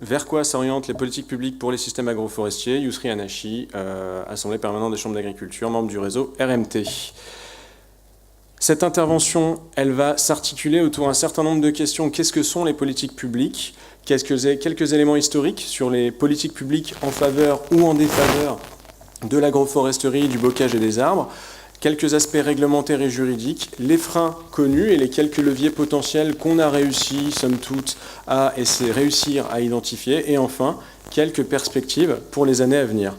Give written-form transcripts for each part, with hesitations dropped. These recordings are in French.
Vers quoi s'orientent les politiques publiques pour les systèmes agroforestiers? Yousri Hanachi, Assemblée permanente des chambres d'agriculture, membre du réseau RMT. Cette intervention, elle va s'articuler autour d'un certain nombre de questions. Qu'est-ce que sont les politiques publiques? Quelques éléments historiques sur les politiques publiques en faveur ou en défaveur de l'agroforesterie, du bocage et des arbres. Quelques aspects réglementaires et juridiques, les freins connus et les quelques leviers potentiels qu'on a réussi, somme toute, à réussir à identifier. Et enfin, quelques perspectives pour les années à venir.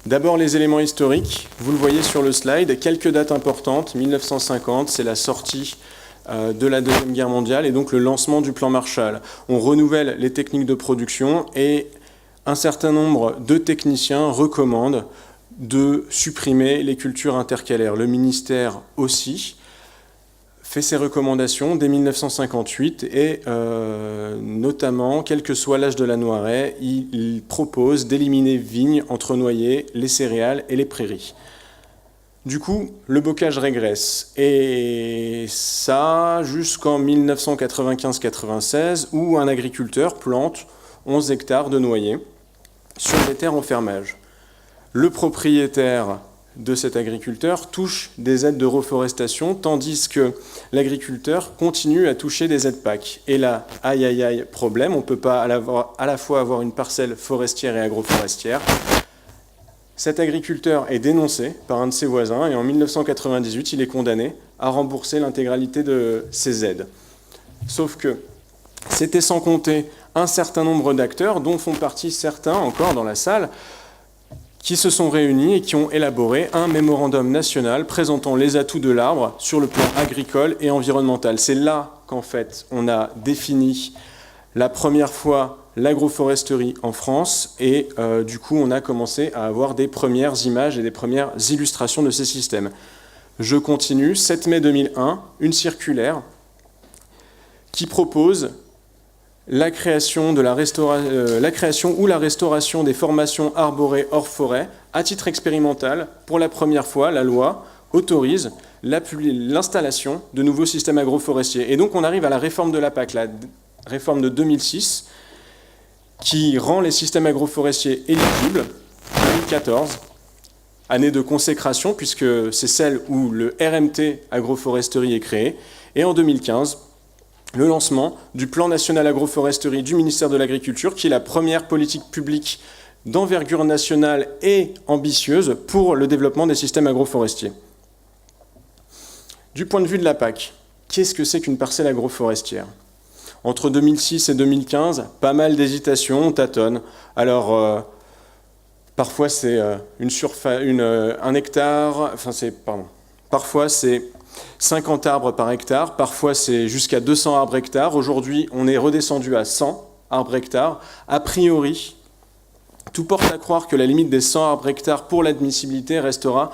D'abord, les éléments historiques. Vous le voyez sur le slide, quelques dates importantes. 1950, c'est la sortie de la Deuxième Guerre mondiale et donc le lancement du plan Marshall. On renouvelle les techniques de production et un certain nombre de techniciens recommandent de supprimer les cultures intercalaires. Le ministère aussi fait ses recommandations dès 1958 et notamment, quel que soit l'âge de la noieraie, il propose d'éliminer vignes, entrenoyer les céréales et les prairies. Du coup, le bocage régresse et ça jusqu'en 1995-96 où un agriculteur plante 11 hectares de noyers sur des terres en fermage. Le propriétaire de cet agriculteur touche des aides de reforestation, tandis que l'agriculteur continue à toucher des aides PAC. Et là, aïe aïe aïe, problème, on ne peut pas à la fois avoir une parcelle forestière et agroforestière. Cet agriculteur est dénoncé par un de ses voisins et en 1998, il est condamné à rembourser l'intégralité de ses aides. Sauf que c'était sans compter un certain nombre d'acteurs, dont font partie certains encore dans la salle, qui se sont réunis et qui ont élaboré un mémorandum national présentant les atouts de l'arbre sur le plan agricole et environnemental. C'est là qu'en fait on a défini la première fois l'agroforesterie en France et du coup on a commencé à avoir des premières images et des premières illustrations de ces systèmes. Je continue, 7 mai 2001, une circulaire qui propose la création ou la restauration des formations arborées hors forêt à titre expérimental. Pour la première fois, la loi autorise l'installation de nouveaux systèmes agroforestiers. Et donc on arrive à la réforme de la PAC, la réforme de 2006, qui rend les systèmes agroforestiers éligibles. 2014, année de consécration, puisque c'est celle où le RMT agroforesterie est créé. Et en 2015, le lancement du plan national agroforesterie du ministère de l'Agriculture, qui est la première politique publique d'envergure nationale et ambitieuse pour le développement des systèmes agroforestiers. Du point de vue de la PAC, qu'est-ce que c'est qu'une parcelle agroforestière? Entre 2006 et 2015, pas mal d'hésitations, on tâtonne. Alors, parfois c'est un hectare, parfois c'est 50 arbres par hectare, parfois c'est jusqu'à 200 arbres hectares. Aujourd'hui, on est redescendu à 100 arbres hectares. A priori, tout porte à croire que la limite des 100 arbres hectares pour l'admissibilité restera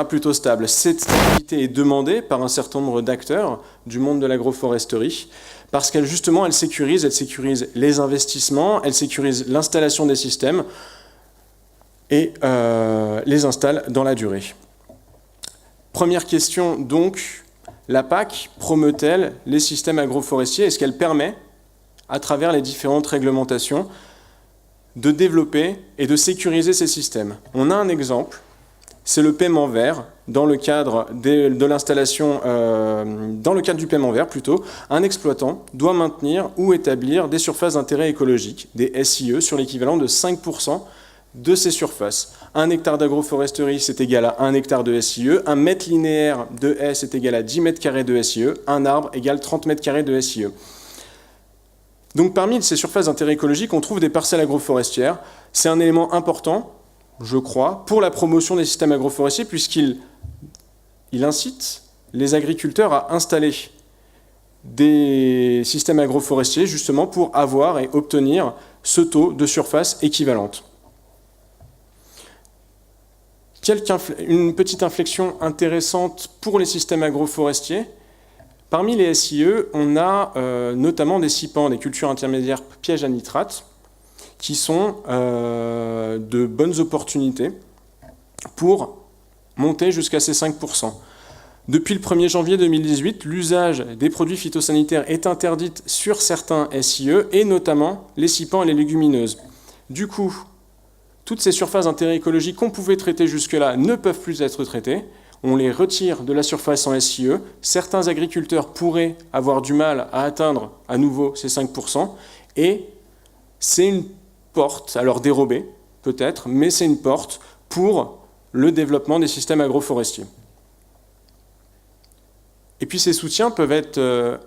plutôt stable. Cette stabilité est demandée par un certain nombre d'acteurs du monde de l'agroforesterie parce qu'elle sécurise les investissements, elle sécurise l'installation des systèmes et les installe dans la durée. Première question, donc, la PAC promeut-elle les systèmes agroforestiers? Est-ce qu'elle permet, à travers les différentes réglementations, de développer et de sécuriser ces systèmes? On a un exemple, c'est le paiement vert. Dans le cadre de l'installation, dans le cadre du paiement vert plutôt, un exploitant doit maintenir ou établir des surfaces d'intérêt écologique, des SIE, sur l'équivalent de 5% de ces surfaces. 1 hectare d'agroforesterie, c'est égal à 1 hectare de SIE. 1 mètre linéaire de haie, c'est égal à 10 mètres carrés de SIE. Un arbre égale 30 mètres carrés de SIE. Donc parmi ces surfaces d'intérêt écologique, on trouve des parcelles agroforestières. C'est un élément important, je crois, pour la promotion des systèmes agroforestiers, puisqu'il incite les agriculteurs à installer des systèmes agroforestiers, justement pour avoir et obtenir ce taux de surface équivalente. Une petite inflexion intéressante pour les systèmes agroforestiers. Parmi les SIE, on a notamment des CIPAN, des cultures intermédiaires pièges à nitrate, qui sont de bonnes opportunités pour monter jusqu'à ces 5%. Depuis le 1er janvier 2018, l'usage des produits phytosanitaires est interdit sur certains SIE, et notamment les scipiens et les légumineuses. Du coup, toutes ces surfaces d'intérêt écologique qu'on pouvait traiter jusque-là ne peuvent plus être traitées. On les retire de la surface en SIE. Certains agriculteurs pourraient avoir du mal à atteindre à nouveau ces 5%. Et c'est une porte, alors dérobée peut-être, mais c'est une porte pour le développement des systèmes agroforestiers. Et puis ces soutiens peuvent être,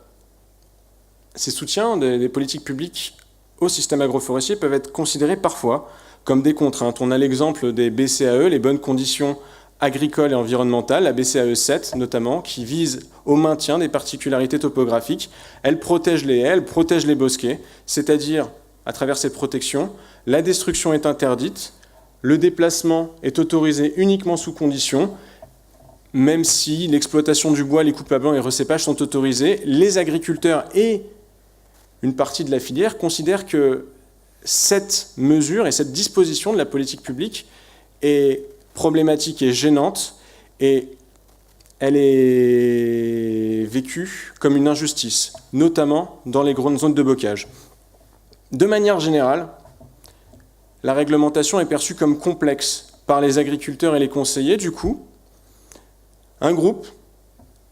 ces soutiens des politiques publiques au système agroforestier peuvent être considérés parfois comme des contraintes. On a l'exemple des BCAE, les bonnes conditions agricoles et environnementales, la BCAE 7 notamment, qui vise au maintien des particularités topographiques. Elle protège les haies, elle protège les bosquets, c'est-à-dire, à travers cette protection, la destruction est interdite, le déplacement est autorisé uniquement sous conditions, même si l'exploitation du bois, les coupes à blanc et recépage sont autorisés, les agriculteurs et une partie de la filière considèrent que cette mesure et cette disposition de la politique publique est problématique et gênante, et elle est vécue comme une injustice, notamment dans les grandes zones de bocage. De manière générale, la réglementation est perçue comme complexe par les agriculteurs et les conseillers. Du coup, un groupe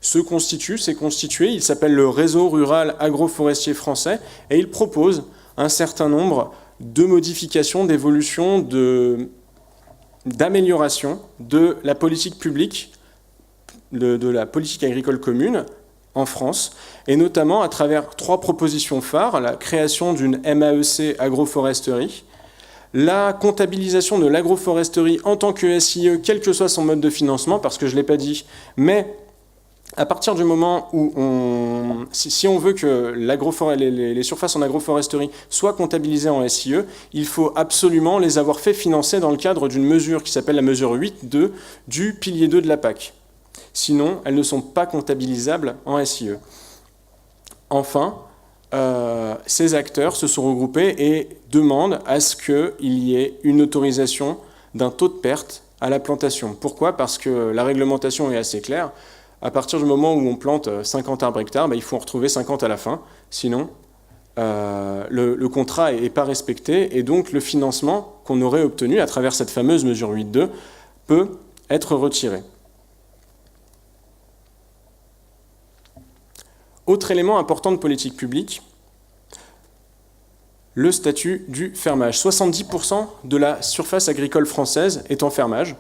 s'est constitué, il s'appelle le Réseau rural agroforestier français, et il propose un certain nombre de modifications, d'évolutions, d'amélioration de la politique publique, de la politique agricole commune en France, et notamment à travers 3 propositions phares: la création d'une MAEC agroforesterie, la comptabilisation de l'agroforesterie en tant que SIE, quel que soit son mode de financement, parce que je ne l'ai pas dit, mais à partir du moment où si on veut que les surfaces en agroforesterie soient comptabilisées en SIE, il faut absolument les avoir fait financer dans le cadre d'une mesure qui s'appelle la mesure 8.2 du pilier 2 de la PAC. Sinon, elles ne sont pas comptabilisables en SIE. Enfin, ces acteurs se sont regroupés et demandent à ce qu'il y ait une autorisation d'un taux de perte à la plantation. Pourquoi ? Parce que la réglementation est assez claire. À partir du moment où on plante 50 arbres hectares, il faut en retrouver 50 à la fin. Sinon, le contrat n'est pas respecté, et donc le financement qu'on aurait obtenu à travers cette fameuse mesure 8.2 peut être retiré. Autre élément important de politique publique, le statut du fermage. 70% de la surface agricole française est en fermage.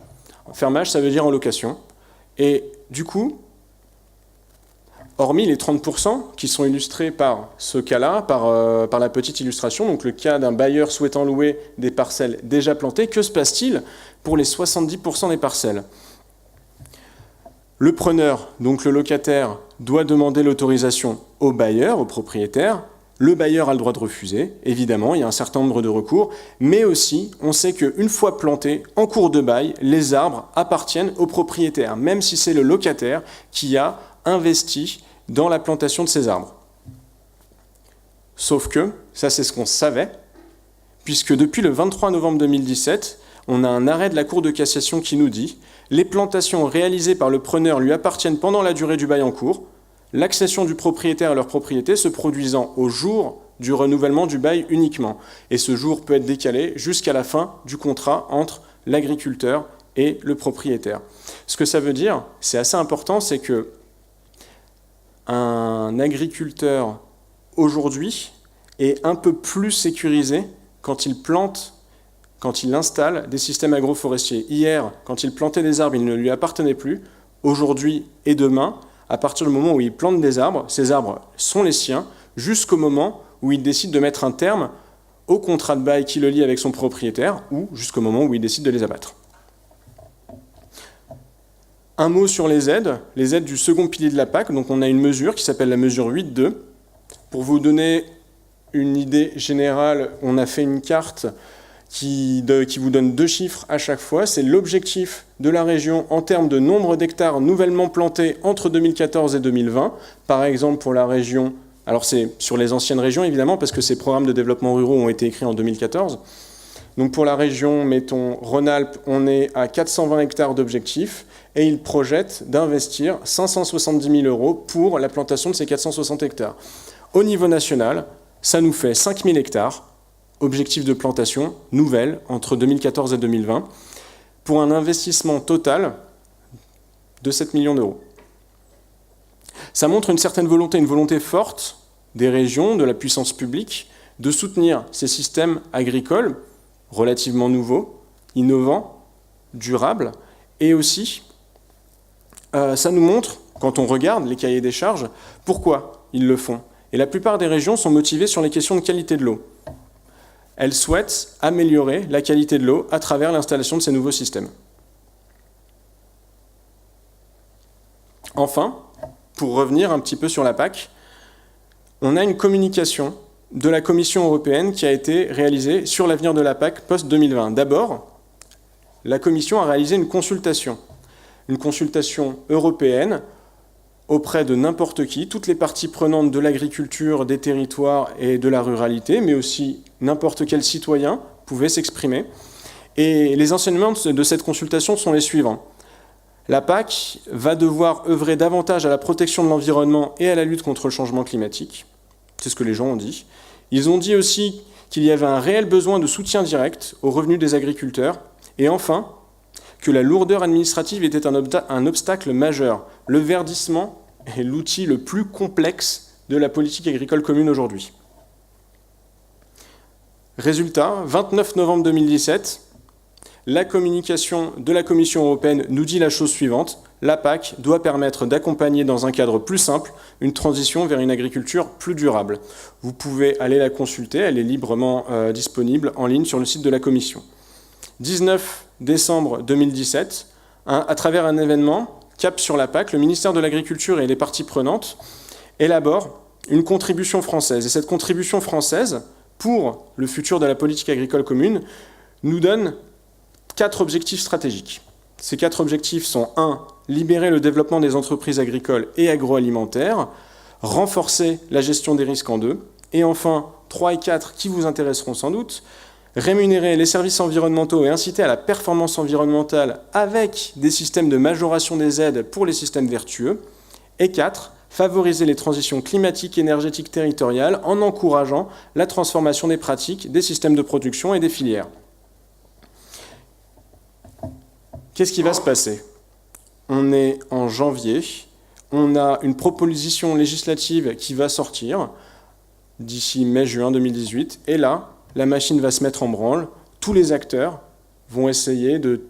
Fermage, ça veut dire en location. Et du coup, hormis les 30% qui sont illustrés par ce cas-là, par la petite illustration, donc le cas d'un bailleur souhaitant louer des parcelles déjà plantées, que se passe-t-il pour les 70% des parcelles ? Le preneur, donc le locataire, doit demander l'autorisation au bailleur, au propriétaire. Le bailleur a le droit de refuser, évidemment, il y a un certain nombre de recours, mais aussi, on sait qu'une fois plantés, en cours de bail, les arbres appartiennent au propriétaire, même si c'est le locataire qui a investi dans la plantation de ces arbres. Sauf que, ça c'est ce qu'on savait, puisque depuis le 23 novembre 2017, on a un arrêt de la Cour de cassation qui nous dit « Les plantations réalisées par le preneur lui appartiennent pendant la durée du bail en cours, l'accession du propriétaire à leur propriété se produisant au jour du renouvellement du bail uniquement. » Et ce jour peut être décalé jusqu'à la fin du contrat entre l'agriculteur et le propriétaire. Ce que ça veut dire, c'est assez important, c'est que un agriculteur aujourd'hui est un peu plus sécurisé quand il plante, quand il installe des systèmes agroforestiers. Hier, quand il plantait des arbres, ils ne lui appartenaient plus. Aujourd'hui et demain, à partir du moment où il plante des arbres, ces arbres sont les siens, jusqu'au moment où il décide de mettre un terme au contrat de bail qui le lie avec son propriétaire, ou jusqu'au moment où il décide de les abattre. Un mot sur les aides du second pilier de la PAC. Donc on a une mesure qui s'appelle la mesure 8.2. Pour vous donner une idée générale, on a fait une carte qui vous donne 2 chiffres à chaque fois. C'est l'objectif de la région en termes de nombre d'hectares nouvellement plantés entre 2014 et 2020. Par exemple, pour la région, alors c'est sur les anciennes régions évidemment, parce que ces programmes de développement ruraux ont été écrits en 2014. Donc pour la région, mettons Rhône-Alpes, on est à 420 hectares d'objectifs, et il projette d'investir 570 000 € pour la plantation de ces 460 hectares. Au niveau national, ça nous fait 5 000 hectares, objectif de plantation nouvelle entre 2014 et 2020, pour un investissement total de 7 millions d'euros. Ça montre une certaine volonté, une volonté forte des régions, de la puissance publique, de soutenir ces systèmes agricoles relativement nouveaux, innovants, durables, et aussi, ça nous montre, quand on regarde les cahiers des charges, pourquoi ils le font. Et la plupart des régions sont motivées sur les questions de qualité de l'eau. Elles souhaitent améliorer la qualité de l'eau à travers l'installation de ces nouveaux systèmes. Enfin, pour revenir un petit peu sur la PAC, on a une communication de la Commission européenne qui a été réalisée sur l'avenir de la PAC post-2020. D'abord, la Commission a réalisé une consultation européenne auprès de n'importe qui, toutes les parties prenantes de l'agriculture, des territoires et de la ruralité, mais aussi n'importe quel citoyen pouvait s'exprimer. Et les enseignements de cette consultation sont les suivants. La PAC va devoir œuvrer davantage à la protection de l'environnement et à la lutte contre le changement climatique. C'est ce que les gens ont dit. Ils ont dit aussi qu'il y avait un réel besoin de soutien direct aux revenus des agriculteurs. Et enfin, que la lourdeur administrative était un obstacle majeur. Le verdissement est l'outil le plus complexe de la politique agricole commune aujourd'hui. Résultat, 29 novembre 2017, la communication de la Commission européenne nous dit la chose suivante. La PAC doit permettre d'accompagner dans un cadre plus simple une transition vers une agriculture plus durable. Vous pouvez aller la consulter, elle est librement disponible en ligne sur le site de la Commission. 19 décembre 2017, à travers un événement, Cap sur la PAC, le ministère de l'Agriculture et les parties prenantes élaborent une contribution française. Et cette contribution française, pour le futur de la politique agricole commune, nous donne 4 objectifs stratégiques. Ces 4 objectifs sont 1. Libérer le développement des entreprises agricoles et agroalimentaires, renforcer la gestion des risques en 2, et enfin 3 et 4 qui vous intéresseront sans doute, rémunérer les services environnementaux et inciter à la performance environnementale avec des systèmes de majoration des aides pour les systèmes vertueux, et 4. Favoriser les transitions climatiques et énergétiques territoriales en encourageant la transformation des pratiques, des systèmes de production et des filières. Qu'est-ce qui va se passer? On est en janvier, on a une proposition législative qui va sortir d'ici mai-juin 2018, et là, la machine va se mettre en branle, tous les acteurs vont essayer de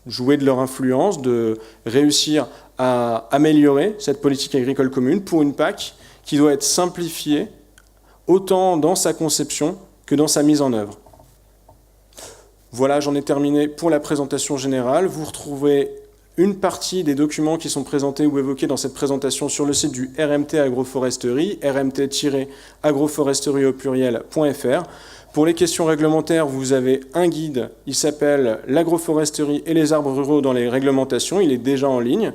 jouer de leur influence, de réussir à améliorer cette politique agricole commune pour une PAC qui doit être simplifiée autant dans sa conception que dans sa mise en œuvre. Voilà, j'en ai terminé pour la présentation générale. Vous retrouvez une partie des documents qui sont présentés ou évoqués dans cette présentation sur le site du RMT Agroforesterie, rmt-agroforesterie au pluriel.fr. Pour les questions réglementaires, vous avez un guide, il s'appelle « L'agroforesterie et les arbres ruraux dans les réglementations », il est déjà en ligne.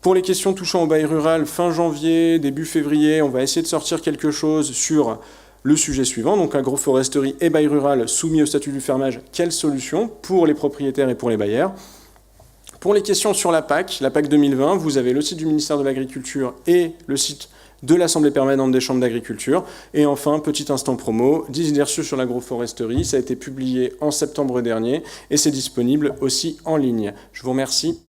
Pour les questions touchant au bail rural, fin janvier, début février, on va essayer de sortir quelque chose sur le sujet suivant, donc agroforesterie et bail rural soumis au statut du fermage, quelle solution pour les propriétaires et pour les bailleurs? Pour les questions sur la PAC 2020, vous avez le site du ministère de l'Agriculture et le site de l'Assemblée permanente des chambres d'agriculture. Et enfin, petit instant promo, 10 idées reçues sur l'agroforesterie, ça a été publié en septembre dernier et c'est disponible aussi en ligne. Je vous remercie.